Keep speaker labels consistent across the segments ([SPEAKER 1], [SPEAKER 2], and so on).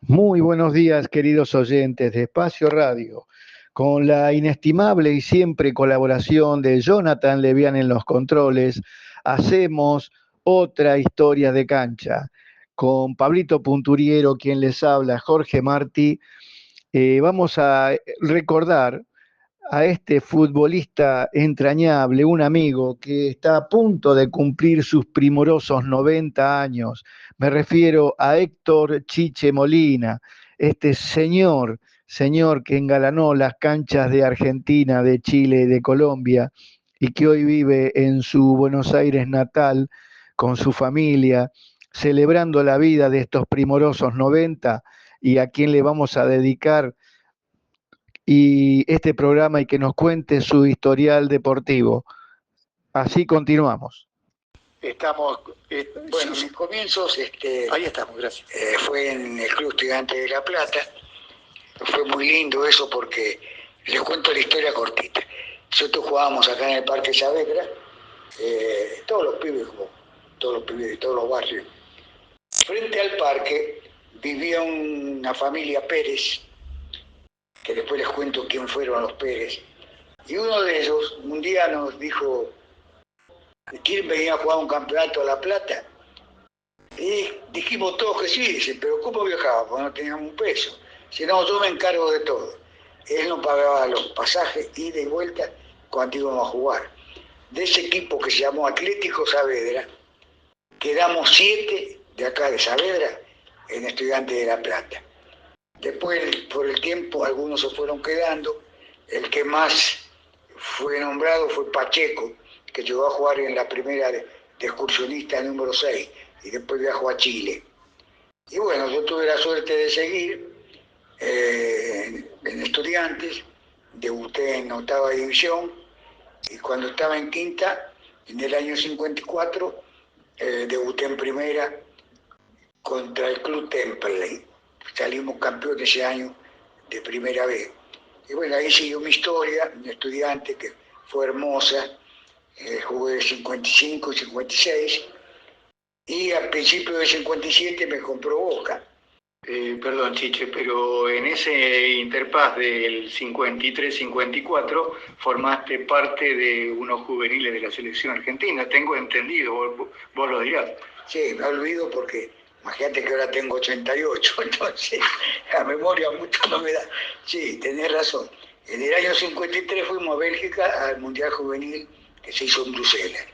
[SPEAKER 1] Muy buenos días, queridos oyentes de Espacio Radio. Con la inestimable y siempre colaboración de Jonathan Levian en los controles, hacemos otra historia de cancha. Con Pablito Punturiero, quien les habla, Jorge Martí, vamos a recordar a este futbolista entrañable, un amigo que está a punto de cumplir sus primorosos 90 años. Me refiero a Héctor Chiche Molina, este señor que engalanó las canchas de Argentina, de Chile y de Colombia y que hoy vive en su Buenos Aires natal con su familia, celebrando la vida de estos primorosos 90 y a quien le vamos a dedicar y este programa y que nos cuente su historial deportivo. Así continuamos.
[SPEAKER 2] Estamos, bueno, mis comienzos,
[SPEAKER 1] Ahí estamos, gracias.
[SPEAKER 2] Fue en el Club Estudiantes de La Plata. Fue muy lindo eso porque les cuento la historia cortita. Nosotros jugábamos acá en el Parque Saavedra, todos los pibes, como todos los pibes de todos los barrios. Frente al parque vivía una familia Pérez, que después les cuento quién fueron los Pérez. Y uno de ellos un día nos dijo: ¿quieren venir a jugar un campeonato a La Plata? Y dijimos todos que sí. Dice: ¿pero cómo viajábamos? Porque no teníamos un peso. Dice: no, yo me encargo de todo. Él nos pagaba los pasajes, ida y vuelta, cuando íbamos a jugar. De ese equipo que se llamó Atlético Saavedra, quedamos 7 de acá de Saavedra en Estudiantes de La Plata. Después, por el tiempo, algunos se fueron quedando. El que más fue nombrado fue Pacheco, que llegó a jugar en la primera de excursionista número 6 y después viajó a Chile. Y bueno, yo tuve la suerte de seguir en Estudiantes, debuté en 8ª división y cuando estaba en quinta, en el año 54, debuté en primera contra el Club Temperley. Salimos campeones ese año de primera vez. Y bueno, ahí siguió mi historia, un estudiante que fue hermosa. Jugué 55 y 56 y al principio de 57 me compró Boca.
[SPEAKER 3] Perdón, Chiche, pero en ese interpaz del 53-54 formaste parte de unos juveniles de la selección argentina, tengo entendido, vos lo dirás.
[SPEAKER 2] Sí, me olvido porque imagínate que ahora tengo 88, entonces la memoria mucho no me da. Sí, tenés razón. En el año 53 fuimos a Bélgica al Mundial Juvenil que se hizo en Bruselas.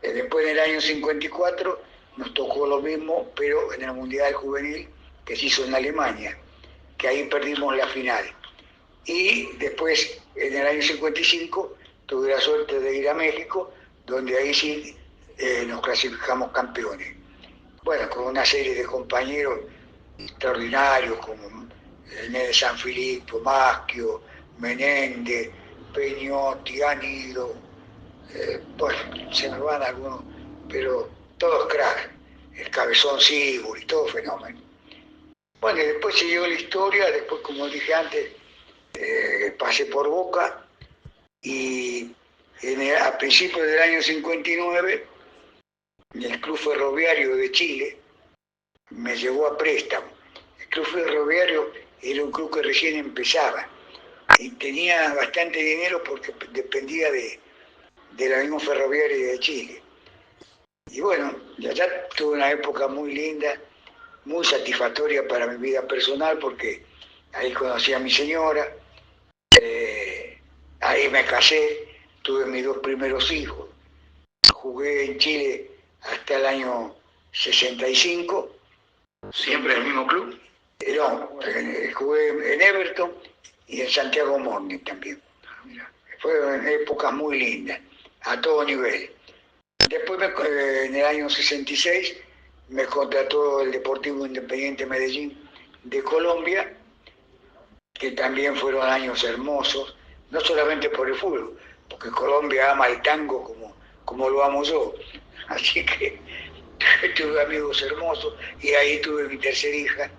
[SPEAKER 2] Después en el año 54 nos tocó lo mismo, pero en el Mundial Juvenil que se hizo en Alemania, que ahí perdimos la final. Y después, en el año 55, tuve la suerte de ir a México, donde ahí sí nos clasificamos campeones. Bueno, con una serie de compañeros extraordinarios, como Nene San Filippo, Maschio, Menéndez, Peñotti, Anido. Bueno, se me van algunos, pero todos crack. El Cabezón Siburi, todo fenómeno. Bueno, y después siguió la historia, después, como dije antes, pasé por Boca y a principios del año 59 el Club Ferroviario de Chile me llevó a préstamo. El Club Ferroviario era un club que recién empezaba y tenía bastante dinero porque dependía de la misma Ferroviaria de Chile. Y bueno, allá tuve una época muy linda, muy satisfactoria para mi vida personal, porque ahí conocí a mi señora, ahí me casé, tuve mis 2 primeros hijos, jugué en Chile hasta el año 65.
[SPEAKER 3] ¿Siempre en el mismo club?
[SPEAKER 2] No, jugué en Everton y en Santiago Morning también. Fueron épocas muy lindas, a todo nivel. Después, en el año 66, me contrató el Deportivo Independiente Medellín de Colombia, que también fueron años hermosos, no solamente por el fútbol, porque Colombia ama el tango como lo amo yo. Así que tuve amigos hermosos y ahí tuve mi tercera hija.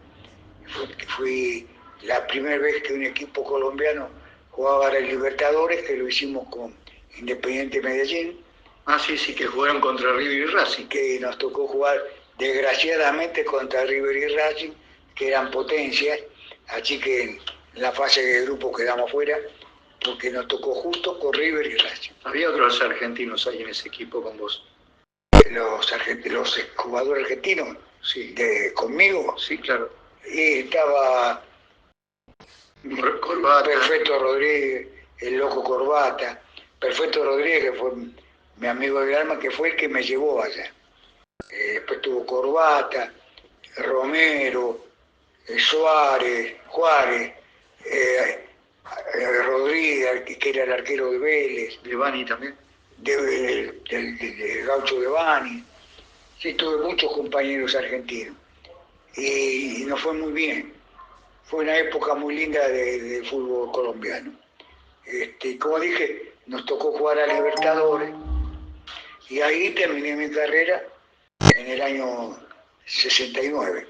[SPEAKER 2] Fui la primera vez que un equipo colombiano jugaba a los Libertadores, que lo hicimos con Independiente Medellín.
[SPEAKER 3] Ah, sí, sí, que jugaron contra River y Racing.
[SPEAKER 2] Que nos tocó jugar desgraciadamente contra River y Racing que eran potencias, así que en la fase de grupo quedamos fuera, porque nos tocó justo con River y Racing.
[SPEAKER 3] Había otros argentinos ahí en ese equipo con vos.
[SPEAKER 2] Los jugadores argentinos,
[SPEAKER 3] Sí.
[SPEAKER 2] Conmigo,
[SPEAKER 3] Sí, claro.
[SPEAKER 2] y estaba
[SPEAKER 3] Corbata.
[SPEAKER 2] Perfecto Rodríguez, el loco Corbata, Perfecto Rodríguez, que fue mi amigo del alma, que fue el que me llevó allá. Después tuvo Corbata, Romero, Juárez, Rodríguez, que era el arquero de Vélez.
[SPEAKER 3] De Bani también.
[SPEAKER 2] Del gaucho de Bani. Sí, tuve muchos compañeros argentinos. Y nos fue muy bien. Fue una época muy linda de fútbol colombiano. Como dije, nos tocó jugar a Libertadores. Y ahí terminé mi carrera en el año 69.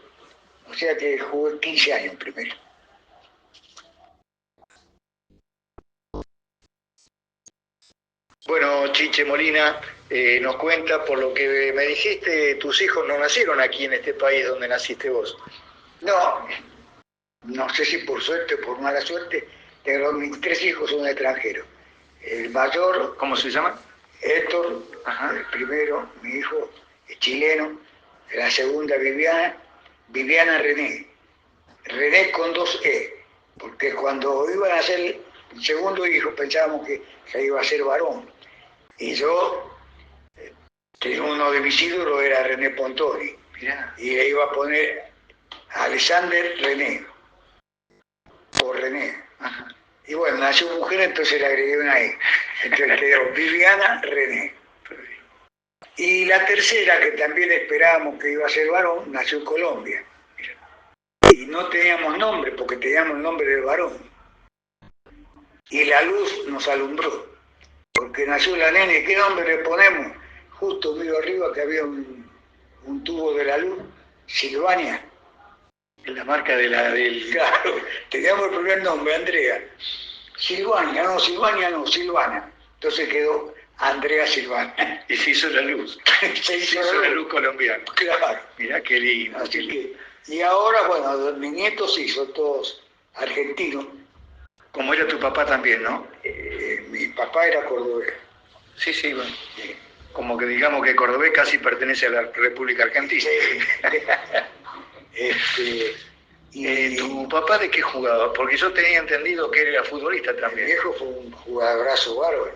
[SPEAKER 2] O sea que jugué 15 años primero.
[SPEAKER 3] Bueno, Chiche Molina nos cuenta, por lo que me dijiste, tus hijos no nacieron aquí en este país donde naciste vos.
[SPEAKER 2] No sé si por suerte o por mala suerte, pero mis 3 hijos son extranjeros. El mayor,
[SPEAKER 3] ¿Cómo se llaman?
[SPEAKER 2] Héctor,
[SPEAKER 3] Ajá.
[SPEAKER 2] el primero, mi hijo, es chileno. La segunda, Viviana René con 2 E, porque cuando iban a ser el segundo hijo pensábamos que iba a ser varón. Y yo, uno de mis ídolos era René Pontoni.
[SPEAKER 3] Mirá.
[SPEAKER 2] Y le iba a poner Alexander René, por René.
[SPEAKER 3] Ajá.
[SPEAKER 2] Y bueno, nació mujer, entonces le agregué una E. Entonces quedó Viviana René. Y la tercera, que también esperábamos que iba a ser varón, nació en Colombia. Y no teníamos nombre, porque teníamos el nombre del varón. Y la luz nos alumbró, porque nació la nena, ¿y qué nombre le ponemos? Justo vio arriba que había un tubo de la luz, Silvania.
[SPEAKER 3] En la marca de del...
[SPEAKER 2] Claro, teníamos el primer nombre, Andrea. Silvania, Silvana. Entonces quedó Andrea Silvana.
[SPEAKER 3] Y se hizo la luz.
[SPEAKER 2] Se hizo
[SPEAKER 3] la luz colombiana.
[SPEAKER 2] Claro.
[SPEAKER 3] Mirá qué lindo.
[SPEAKER 2] Así que, y ahora, bueno, mis nietos sí, son todos argentinos.
[SPEAKER 3] Como era tu papá también, ¿no?
[SPEAKER 2] Mi papá era cordobés.
[SPEAKER 3] Sí, sí, bueno. Como que digamos que Cordobés casi pertenece a la República Argentina.
[SPEAKER 2] Sí.
[SPEAKER 3] ¿Tu papá de qué jugaba? Porque yo tenía entendido que él era futbolista
[SPEAKER 2] Mi
[SPEAKER 3] también.
[SPEAKER 2] viejo fue un jugadorazo bárbaro.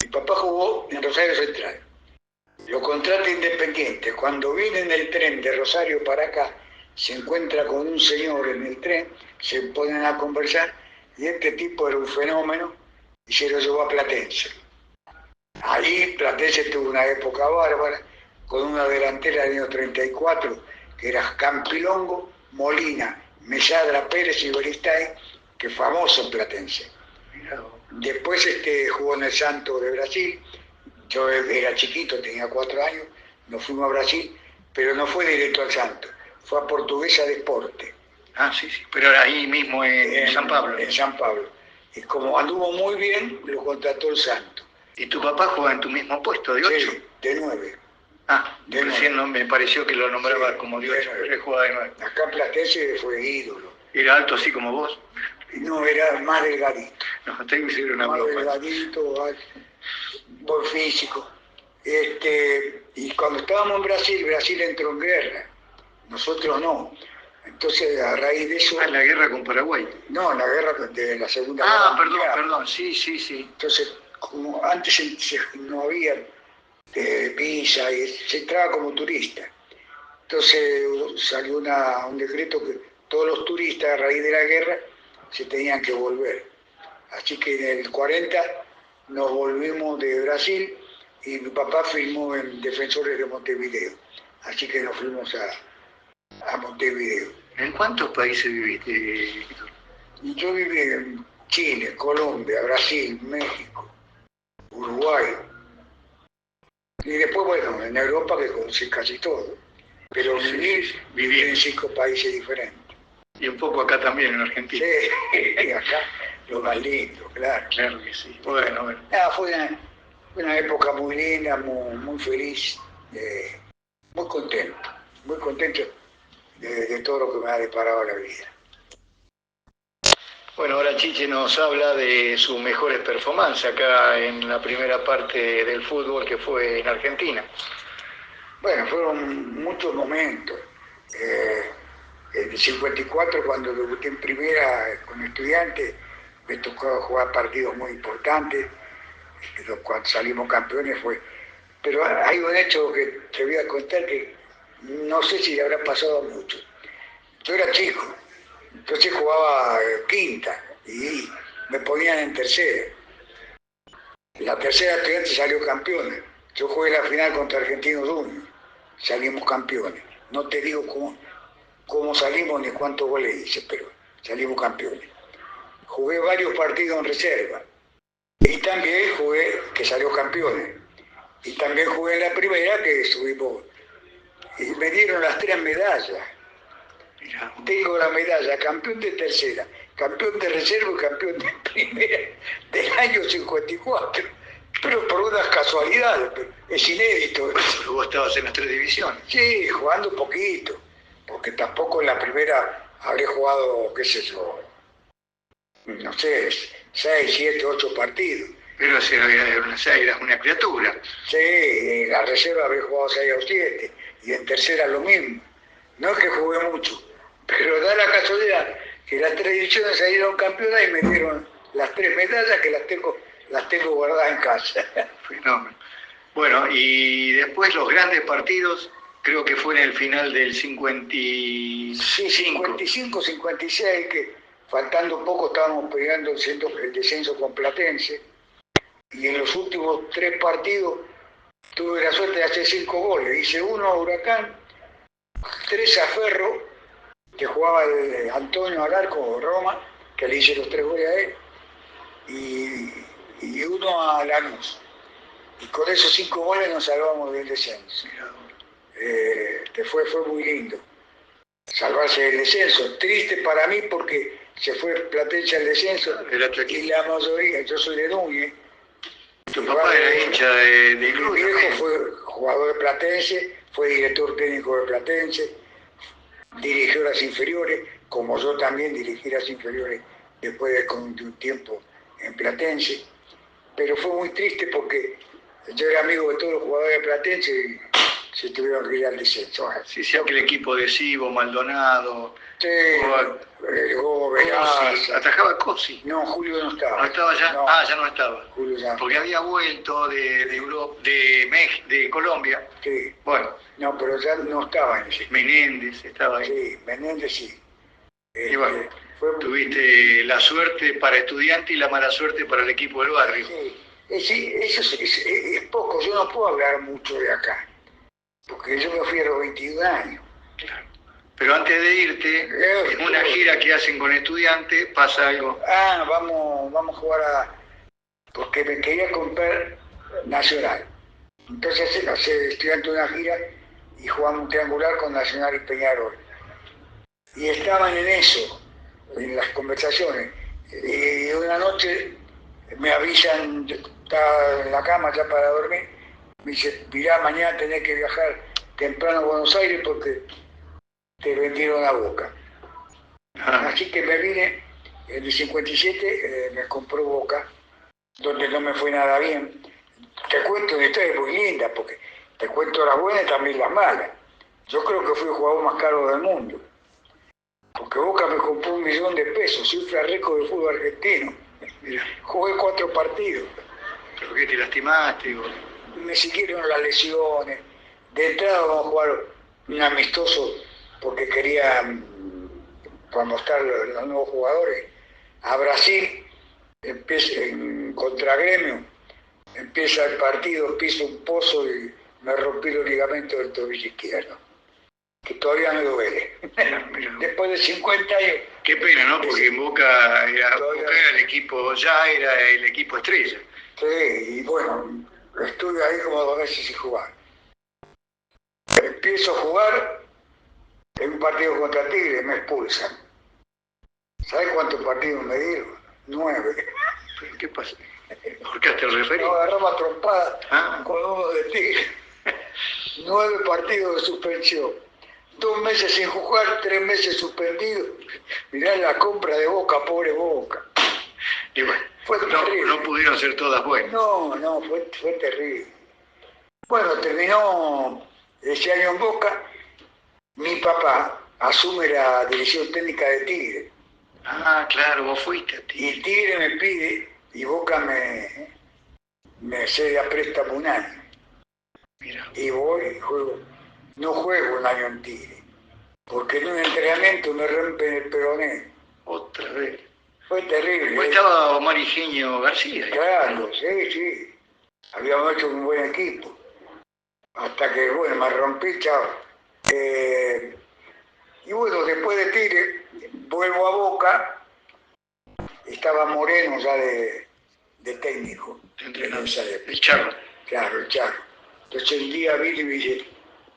[SPEAKER 2] Mi papá jugó en Rosario Central. Lo contrata Independiente. Cuando viene en el tren de Rosario para acá, se encuentra con un señor en el tren, se ponen a conversar, y este tipo era un fenómeno, y se lo llevó a Platense. Ahí Platense tuvo una época bárbara, con una delantera del año 34, que era Campilongo, Molina, Mesadra, Pérez y Beristain, que famoso en Platense. Después jugó en el Santos de Brasil. Yo era chiquito, tenía 4 años, nos fuimos a Brasil, pero no fue directo al Santos, fue a Portuguesa de Esporte.
[SPEAKER 3] Ah, sí, sí, pero ahí mismo en San Pablo.
[SPEAKER 2] En San Pablo. Y como anduvo muy bien, lo contrató el Santos.
[SPEAKER 3] ¿Y tu papá juega en tu mismo puesto, de 8?
[SPEAKER 2] Sí, de 9.
[SPEAKER 3] Ah, recién no, me pareció que lo nombraba
[SPEAKER 2] Sí,
[SPEAKER 3] como de 8, pero él jugaba de 9.
[SPEAKER 2] Acá en Platense fue ídolo.
[SPEAKER 3] ¿Era alto así como vos?
[SPEAKER 2] No, era más delgadito.
[SPEAKER 3] No, tengo que decir una
[SPEAKER 2] Más
[SPEAKER 3] broma.
[SPEAKER 2] delgadito, buen físico. Y cuando estábamos en Brasil entró en guerra. Nosotros no. Entonces, a raíz de eso...
[SPEAKER 3] Ah, la guerra con Paraguay.
[SPEAKER 2] No, la guerra de la Segunda Guerra Mundial.
[SPEAKER 3] Perdón, sí.
[SPEAKER 2] Entonces, como antes no había visa, y se entraba como turista. Entonces salió un decreto que todos los turistas a raíz de la guerra se tenían que volver. Así que en el 40 nos volvimos de Brasil y mi papá firmó en Defensores de Montevideo. Así que nos fuimos a Montevideo.
[SPEAKER 3] ¿En cuántos países viviste, Víctor?
[SPEAKER 2] Y yo viví en Chile, Colombia, Brasil, México, Uruguay. Y después, bueno, en Europa que conocí casi todo. Pero viví en 5 países diferentes.
[SPEAKER 3] Y un poco acá también, en Argentina.
[SPEAKER 2] Sí, acá, lo más lindo, claro.
[SPEAKER 3] Claro que sí. Bueno.
[SPEAKER 2] Fue una época muy linda, muy feliz, muy contento. de todo lo que me ha deparado la vida.
[SPEAKER 3] Bueno, ahora Chiche nos habla de sus mejores performances acá en la primera parte del fútbol que fue en Argentina.
[SPEAKER 2] Bueno, fueron muchos momentos. En el 54, cuando debuté en primera con Estudiantes, me tocó jugar partidos muy importantes. Cuando salimos campeones fue... Pero hay un hecho que te voy a contar que no sé si le habrá pasado a muchos. Yo era chico, entonces jugaba quinta y me ponían en tercera. La tercera Estudiantes salió campeona. Yo jugué la final contra Argentinos Juniors, salimos campeones. No te digo cómo salimos ni cuántos goles hice, pero salimos campeones. Jugué varios partidos en reserva y también jugué que salió campeones. Y también jugué en la primera que subimos y me dieron las 3 medallas. Tengo la medalla campeón de tercera, campeón de reserva y campeón de primera del año 54. Pero por unas casualidades, es inédito.
[SPEAKER 3] Pero vos estabas en las 3 divisiones.
[SPEAKER 2] Sí, jugando un poquito, porque tampoco en la primera habré jugado, qué sé yo, no sé, 6, 7, 8 partidos.
[SPEAKER 3] Pero eras una criatura.
[SPEAKER 2] Sí, en la reserva habré jugado 6 o 7, y en tercera lo mismo. No es que jugué mucho, pero da la casualidad que las 3 divisiones salieron campeonas y me dieron las 3 medallas que las tengo guardadas en casa.
[SPEAKER 3] Fenómeno. Bueno, y después los grandes partidos, creo que fue en el final del 55.
[SPEAKER 2] Sí, 55, 56, que faltando poco estábamos peleando el descenso con Platense. Y en los últimos 3 partidos tuve la suerte de hacer 5 goles. Hice 1 a Huracán, 3 a Ferro, que jugaba el Antonio Alarco Roma, que le hice los 3 goles a él, y 1 a Lanús. Y con esos 5 goles nos salvamos del descenso. Que fue muy lindo salvarse del descenso. Triste para mí porque se fue Platense al descenso y la mayoría, yo soy de Núñez.
[SPEAKER 3] Tu papá era hincha de club.
[SPEAKER 2] Mi viejo fue jugador de Platense, fue director técnico de Platense, dirigió las inferiores, como yo también dirigí las inferiores después de un tiempo en Platense. Pero fue muy triste porque yo era amigo de todos los jugadores de Platense y se tuvieron que ir al descenso.
[SPEAKER 3] Sí, sí, aquel equipo de Sibo, Maldonado.
[SPEAKER 2] Sí, Veraz.
[SPEAKER 3] Atajaba Cosi.
[SPEAKER 2] No, Julio no estaba.
[SPEAKER 3] ¿No estaba ya?
[SPEAKER 2] No.
[SPEAKER 3] Ah, ya no estaba.
[SPEAKER 2] Julio ya.
[SPEAKER 3] Porque había vuelto de Europa, de Colombia.
[SPEAKER 2] Sí.
[SPEAKER 3] Bueno.
[SPEAKER 2] No, pero ya no estaba en ese.
[SPEAKER 3] Menéndez estaba ahí.
[SPEAKER 2] Sí, Menéndez sí.
[SPEAKER 3] Y bueno, tuviste la suerte para Estudiante y la mala suerte para el equipo del barrio.
[SPEAKER 2] Sí, eso es poco. Yo no puedo hablar mucho de acá, porque yo me fui a los 22 años.
[SPEAKER 3] Claro. Pero antes de irte, en una gira que hacen con Estudiantes, pasa algo.
[SPEAKER 2] Ah, vamos a jugar porque me quería comprar Nacional. Entonces hace Estudiante una gira y jugamos un triangular con Nacional y Peñarol. Y estaban en eso, en las conversaciones. Y una noche me avisan, yo estaba en la cama ya para dormir, me dice, mirá, mañana tenés que viajar temprano a Buenos Aires porque te vendieron la Boca. Así que me vine, en el 57 me compró Boca, donde no me fue nada bien. Te cuento una historia muy linda, porque te cuento las buenas y también las malas. Yo creo que fui el jugador más caro del mundo, porque Boca me compró $1.000.000, cifra récord del fútbol argentino. Jugué 4 partidos.
[SPEAKER 3] ¿Pero qué, te lastimaste?
[SPEAKER 2] Me siguieron las lesiones. De entrada vamos a jugar un amistoso porque quería mostrar los nuevos jugadores. A Brasil, contra Gremio, empieza el partido, piso un pozo y me rompí los ligamentos del tobillo izquierdo, que todavía me duele. Después de 50 años.
[SPEAKER 3] Qué pena, ¿no? Porque en Boca era el equipo, ya era el equipo estrella.
[SPEAKER 2] Sí, y bueno, estuve ahí como 2 veces sin jugar. Empiezo a jugar en un partido contra Tigre, me expulsan. ¿Sabes cuántos partidos me dieron? 9.
[SPEAKER 3] ¿Pero qué pasa? ¿Por qué te referís?
[SPEAKER 2] No, agarraba a trompada con uno de Tigre. 9 partidos de suspensión. 2 meses sin jugar, 3 meses suspendido. Mirá la compra de Boca, pobre Boca.
[SPEAKER 3] Y bueno,
[SPEAKER 2] Fue terrible.
[SPEAKER 3] no pudieron ser todas buenas.
[SPEAKER 2] No, fue terrible. Bueno, terminó ese año en Boca. Mi papá asume la dirección técnica de Tigre.
[SPEAKER 3] Ah, claro, vos fuiste a
[SPEAKER 2] Y Tigre me pide, y Boca me cede a préstamo un año.
[SPEAKER 3] Mira.
[SPEAKER 2] Y voy y juego. No juego un año en Tigre, porque en un entrenamiento me rompen el peroné.
[SPEAKER 3] Otra vez.
[SPEAKER 2] Fue terrible.
[SPEAKER 3] Pues estaba Omar Ingenio García.
[SPEAKER 2] Claro, sí. Habíamos hecho un buen equipo. Hasta que, bueno, me rompí, chao. Y bueno, después de Tigre, vuelvo a Boca. Estaba Moreno ya de técnico.
[SPEAKER 3] Entrenador. El Charro.
[SPEAKER 2] Claro, el Charro. Entonces un día vine y me dice,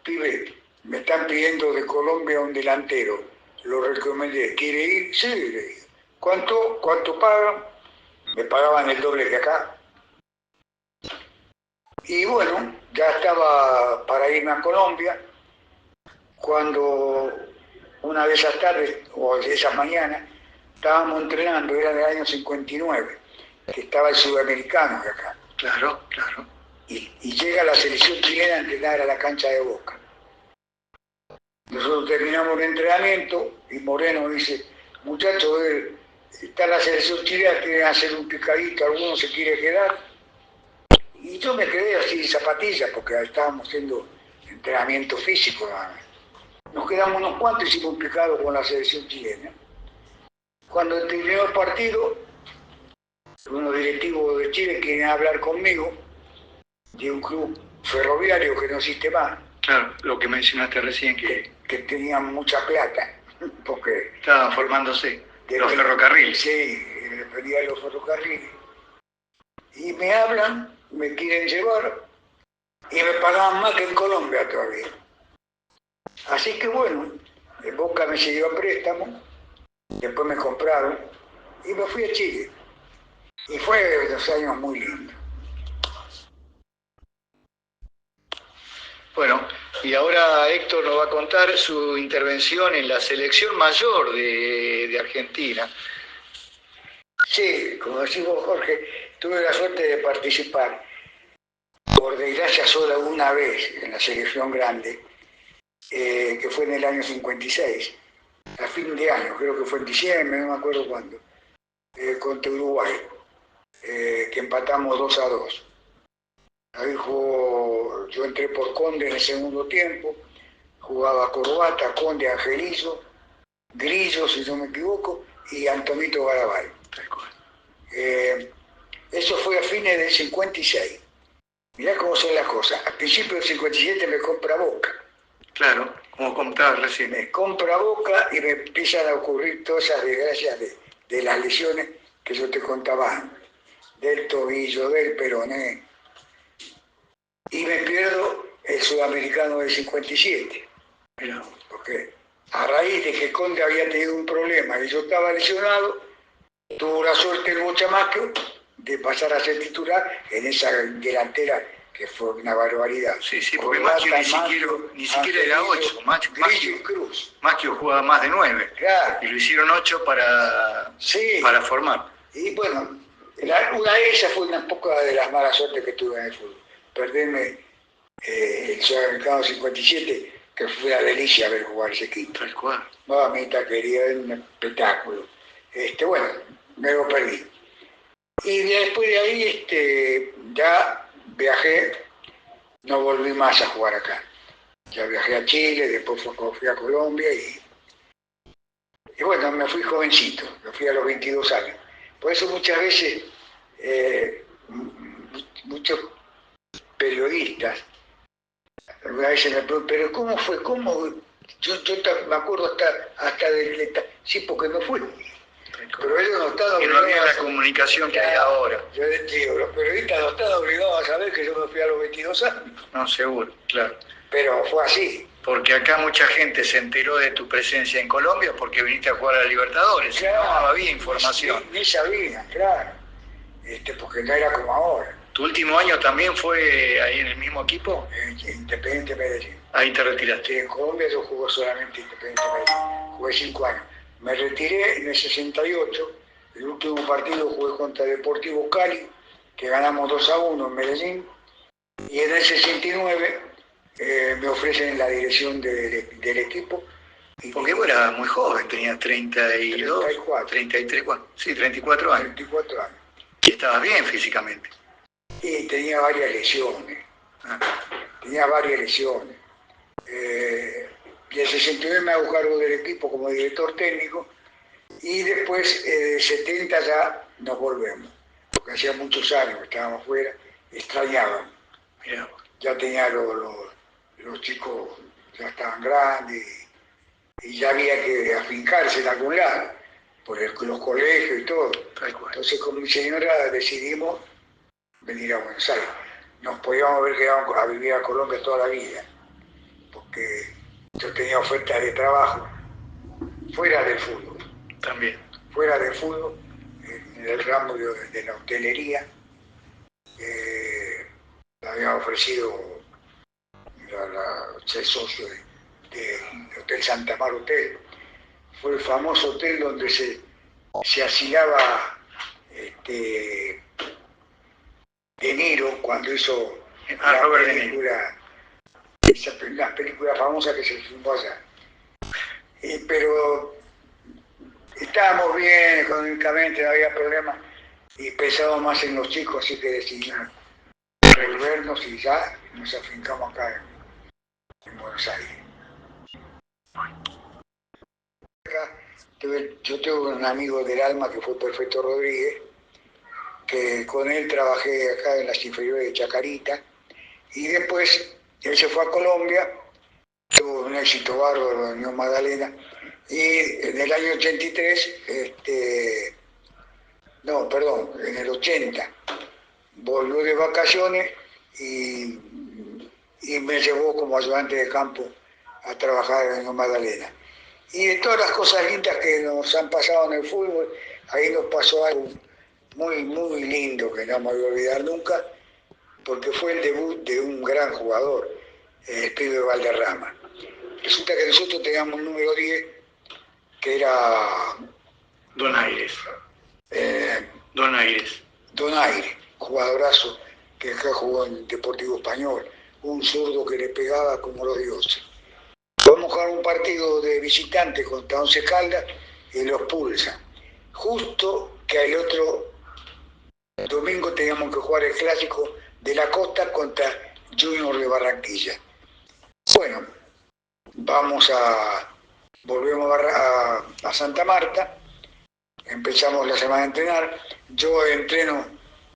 [SPEAKER 2] pibe, me están pidiendo de Colombia un delantero. Lo recomendé. ¿Quiere ir? Sí, le dije. ¿Cuánto pagan? Me pagaban el doble que acá. Y bueno, ya estaba para irme a Colombia, cuando una de esas tardes, o de esas mañanas, estábamos entrenando, era del año 59, que estaba el sudamericano de acá.
[SPEAKER 3] Claro.
[SPEAKER 2] Y llega la selección chilena a entrenar a la cancha de Boca. Nosotros terminamos el entrenamiento y Moreno dice, muchachos, está la selección chilena, quieren hacer un picadito, alguno se quiere quedar. Y yo me quedé así zapatillas porque estábamos haciendo entrenamiento físico nada más. Nos quedamos unos cuantos, hicimos un picado con la selección chilena. Cuando terminó el partido, unos directivos de Chile quieren hablar conmigo de un club ferroviario que no existe más.
[SPEAKER 3] Claro, lo que mencionaste recién
[SPEAKER 2] que tenían mucha plata, porque
[SPEAKER 3] estaban formándose los ferrocarriles.
[SPEAKER 2] Sí, dependía de los ferrocarriles. Y me hablan, me quieren llevar, y me pagaban más que en Colombia todavía. Así que bueno, Boca me siguió a préstamo, después me compraron, y me fui a Chile. Y fue 2 años muy lindos.
[SPEAKER 3] Bueno, y ahora Héctor nos va a contar su intervención en la selección mayor de Argentina.
[SPEAKER 2] Sí, como decimos Jorge, tuve la suerte de participar, por desgracia solo una vez en la selección grande, que fue en el año 56, a fin de año, creo que fue en diciembre, no me acuerdo cuándo, contra Uruguay, que empatamos 2-2. Ahí yo entré por Conde en el segundo tiempo, jugaba Corbata, Conde, Angelizo, Grillo, si no me equivoco, y Antonito Garabal. Eso fue a fines del 56. Mirá cómo son las cosas. A principios del 57 me compra Boca.
[SPEAKER 3] Claro, como contabas recién.
[SPEAKER 2] Me compra Boca y me empiezan a ocurrir todas esas desgracias de las lesiones que yo te contaba antes. Del tobillo, del peroné. Y me pierdo el sudamericano del 57. Porque a raíz de que Conde había tenido un problema y yo estaba lesionado, tuvo la suerte el Bochamaquio de pasar a ser titular en esa delantera que fue una barbaridad.
[SPEAKER 3] Sí, porque Macchio ni siquiera era 8. Macchio jugaba más de 9.
[SPEAKER 2] Claro.
[SPEAKER 3] Y lo hicieron 8 para formar.
[SPEAKER 2] Y bueno, una de esas fue una poca de las malas suertes que tuve en el fútbol. Perderme el Sudamericano 57, que fue una delicia ver jugar ese equipo.
[SPEAKER 3] Tal cual.
[SPEAKER 2] Mamita querida, era un espectáculo. Bueno, me lo perdí. Y después de ahí ya viajé, no volví más a jugar acá. Ya viajé a Chile, después fui a Colombia y bueno, me fui jovencito, me fui a los 22 años. Por eso muchas veces muchos periodistas alguna vez me preguntan, pero ¿cómo fue? ¿Cómo? Yo me acuerdo hasta sí, porque no fui. Pero ellos no están obligados.
[SPEAKER 3] Que no había la comunicación que hay ahora.
[SPEAKER 2] Yo les digo, los periodistas no están obligados a saber que yo me fui a los 22 años.
[SPEAKER 3] No, seguro, claro.
[SPEAKER 2] Pero fue así.
[SPEAKER 3] Porque acá mucha gente se enteró de tu presencia en Colombia porque viniste a jugar a la Libertadores.
[SPEAKER 2] Claro,
[SPEAKER 3] no había información.
[SPEAKER 2] Ni sabían, claro. Porque no era como ahora.
[SPEAKER 3] ¿Tu último año también fue ahí en el mismo equipo?
[SPEAKER 2] Independiente Medellín.
[SPEAKER 3] Ahí te retiraste.
[SPEAKER 2] Sí, en Colombia yo jugué solamente Independiente Medellín. Jugué 5 años. Me retiré en el 68. El último partido jugué contra Deportivo Cali, que ganamos 2-1 en Medellín. Y en el 69 me ofrecen la dirección del equipo.
[SPEAKER 3] Porque vos eras muy joven, tenías 32,
[SPEAKER 2] 34.
[SPEAKER 3] 33, sí, 34 años.
[SPEAKER 2] 34 años.
[SPEAKER 3] Y estabas bien físicamente.
[SPEAKER 2] Y tenía varias lesiones. Tenía varias lesiones. Y el 69 me hago cargo del equipo como director técnico. Y después, en 70 ya nos volvemos. Porque hacía muchos años que estábamos fuera, extrañábamos.
[SPEAKER 3] Mirá.
[SPEAKER 2] Ya tenía los chicos, ya estaban grandes y ya había que afincarse en algún lado, por los colegios y todo. Entonces con mi señora decidimos venir a Buenos Aires. Nos podíamos haber quedado a vivir a Colombia toda la vida, porque yo tenía ofertas de trabajo fuera del fútbol.
[SPEAKER 3] También.
[SPEAKER 2] Fuera del fútbol, en el ramo de la hotelería. Me había ofrecido ser socio de Hotel Santa Mar Hotel. Fue el famoso hotel donde se asilaba De Niro cuando hizo la película famosa que se filmó allá. Pero estábamos bien económicamente, no había problema, y pensábamos más en los chicos, así que decidimos volvernos y ya nos afincamos acá en Buenos Aires. Yo tuve un amigo del alma que fue Perfecto Rodríguez, que con él trabajé acá en las inferiores de Chacarita, y después él se fue a Colombia, tuvo un éxito bárbaro en Unión Magdalena, y en el año 83, en el 80, volvió de vacaciones y me llevó como ayudante de campo a trabajar en Unión Magdalena. Y de todas las cosas lindas que nos han pasado en el fútbol, ahí nos pasó algo muy, muy lindo que no me voy a olvidar nunca, porque fue el debut de un gran jugador, el pibe Valderrama. Resulta que nosotros teníamos un número 10, que era
[SPEAKER 3] Donaires.
[SPEAKER 2] Donaire, jugadorazo, que acá jugó en Deportivo Español, un zurdo que le pegaba como los dioses. Vamos a jugar un partido de visitante contra Once Caldas y los pulsan. Justo que el otro domingo teníamos que jugar el clásico de la costa contra Junior de Barranquilla. Bueno, volvemos a Santa Marta, empezamos la semana a entrenar. Yo entreno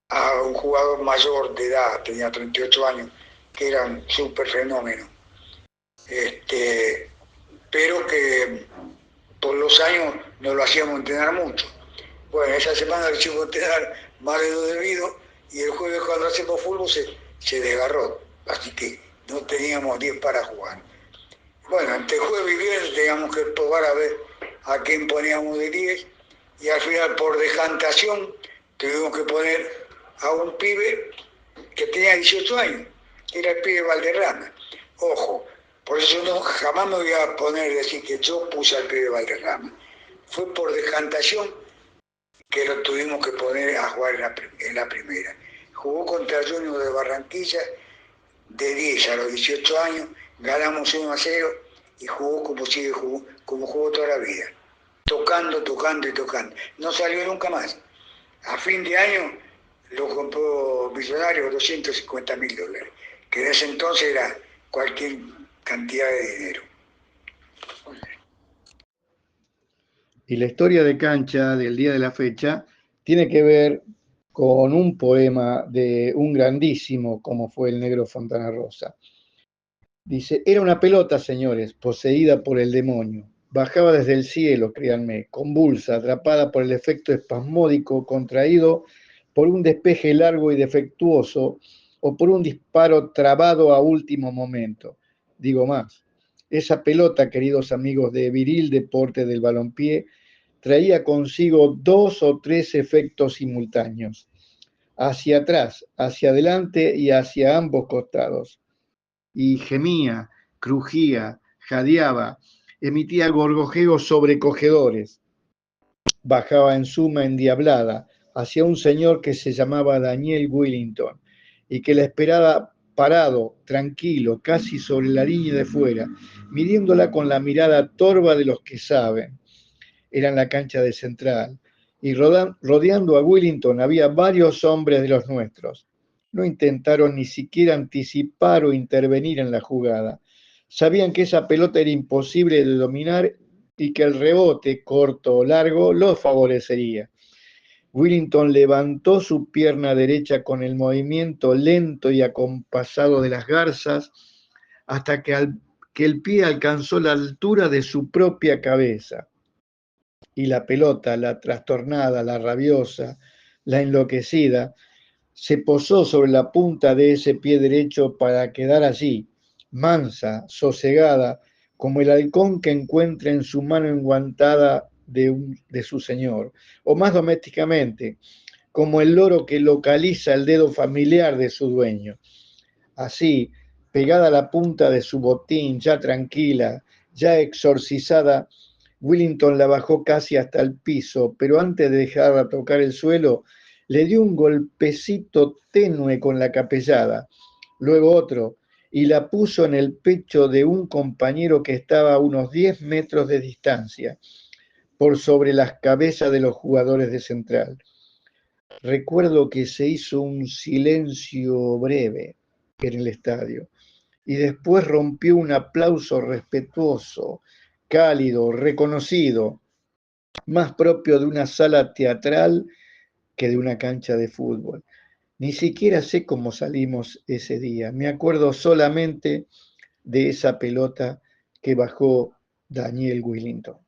[SPEAKER 2] a un jugador mayor de edad, tenía 38 años, que era un súper fenómeno. Pero que por los años no lo hacíamos entrenar mucho. Bueno, esa semana lo hicimos entrenar más de lo debido y el jueves cuando hacemos fútbol se desgarró, así que no teníamos 10 para jugar. Bueno, entre jueves y viernes teníamos que probar a ver a quién poníamos de 10 y al final por decantación tuvimos que poner a un pibe que tenía 18 años, era el pibe Valderrama. Ojo, por eso jamás me voy a poner a decir que yo puse al pibe Valderrama. Fue por decantación que lo tuvimos que poner a jugar en la primera. Jugó contra Junior de Barranquilla de 10 a los 18 años, ganamos 1-0 y jugó como jugó toda la vida. Tocando y tocando. No salió nunca más. A fin de año lo compró Millonarios $250.000, que en ese entonces era cualquier cantidad de dinero.
[SPEAKER 1] Y la historia de cancha del día de la fecha tiene que ver con un poema de un grandísimo como fue el Negro Fontana Rosa. Dice, era una pelota, señores, poseída por el demonio. Bajaba desde el cielo, créanme, convulsa, atrapada por el efecto espasmódico, contraído por un despeje largo y defectuoso o por un disparo trabado a último momento. Digo más, esa pelota, queridos amigos de viril deporte del balompié, traía consigo 2 o 3 efectos simultáneos. hacia atrás, hacia adelante y hacia ambos costados. Y gemía, crujía, jadeaba, emitía gorgojeos sobrecogedores. Bajaba en suma endiablada hacia un señor que se llamaba Daniel Willington y que la esperaba parado, tranquilo, casi sobre la línea de fuera, midiéndola con la mirada torva de los que saben. Era en la cancha de Central y rodeando a Willington había varios hombres de los nuestros. No intentaron ni siquiera anticipar o intervenir en la jugada. Sabían que esa pelota era imposible de dominar y que el rebote, corto o largo, los favorecería. Willington levantó su pierna derecha con el movimiento lento y acompasado de las garzas hasta que el pie alcanzó la altura de su propia cabeza. Y la pelota, la trastornada, la rabiosa, la enloquecida, se posó sobre la punta de ese pie derecho para quedar allí, mansa, sosegada, como el halcón que encuentra en su mano enguantada de su señor, o más domésticamente, como el loro que localiza el dedo familiar de su dueño. Así, pegada a la punta de su botín, ya tranquila, ya exorcizada, Willington la bajó casi hasta el piso, pero antes de dejarla tocar el suelo, le dio un golpecito tenue con la capellada, luego otro, y la puso en el pecho de un compañero que estaba a unos 10 metros de distancia, por sobre las cabezas de los jugadores de Central. Recuerdo que se hizo un silencio breve en el estadio y después rompió un aplauso respetuoso, cálido, reconocido, más propio de una sala teatral que de una cancha de fútbol. Ni siquiera sé cómo salimos ese día. Me acuerdo solamente de esa pelota que bajó Daniel Willington.